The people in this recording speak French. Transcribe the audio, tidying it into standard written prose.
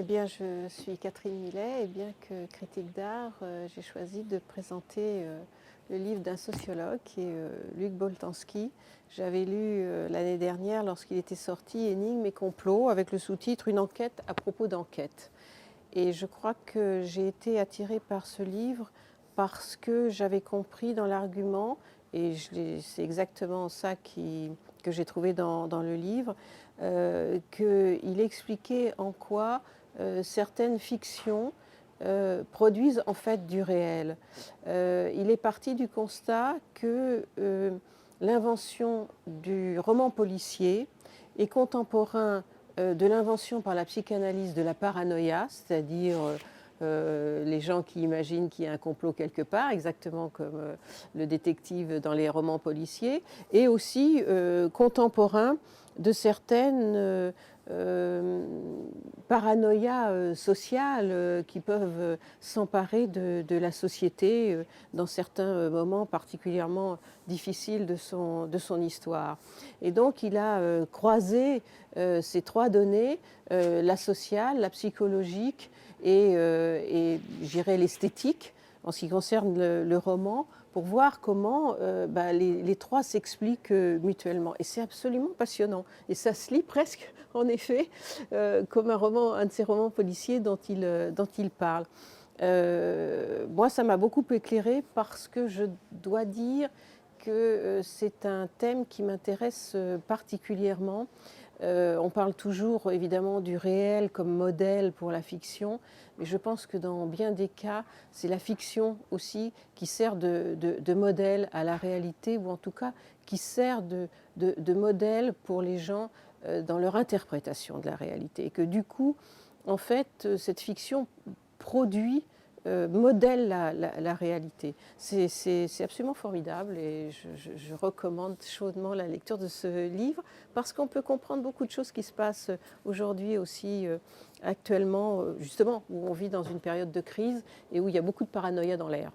bien, je suis Catherine Millet et bien que critique d'art, j'ai choisi de présenter le livre d'un sociologue qui est Luc Boltanski. J'avais lu l'année dernière, lorsqu'il était sorti, Énigmes et complots, avec le sous-titre Une enquête à propos d'enquête. Et je crois que j'ai été attirée par ce livre parce que j'avais compris dans l'argument, et c'est exactement ça que j'ai trouvé dans le livre, qu'il expliquait en quoi certaines fictions produisent en fait du réel. Il est parti du constat que l'invention du roman policier est contemporain de l'invention par la psychanalyse de la paranoïa, c'est-à-dire les gens qui imaginent qu'il y a un complot quelque part, exactement comme le détective dans les romans policiers, et aussi contemporain de certaines paranoïas sociales qui peuvent s'emparer de la société dans certains moments particulièrement difficiles de son histoire. Et donc il a croisé ces trois données, la sociale, la psychologique et je dirais l'esthétique, en ce qui concerne le roman, pour voir comment les trois s'expliquent mutuellement. Et c'est absolument passionnant. Et ça se lit presque, en effet, comme un de ces romans policiers dont il parle. Moi, ça m'a beaucoup éclairée parce que je dois dire que c'est un thème qui m'intéresse particulièrement. On parle toujours évidemment du réel comme modèle pour la fiction, mais je pense que dans bien des cas, c'est la fiction aussi qui sert de modèle à la réalité, ou en tout cas qui sert de modèle pour les gens dans leur interprétation de la réalité. Et que du coup, en fait, cette fiction produit modèle la réalité. C'est absolument formidable et je recommande chaudement la lecture de ce livre parce qu'on peut comprendre beaucoup de choses qui se passent aujourd'hui aussi actuellement, justement, où on vit dans une période de crise et où il y a beaucoup de paranoïa dans l'air.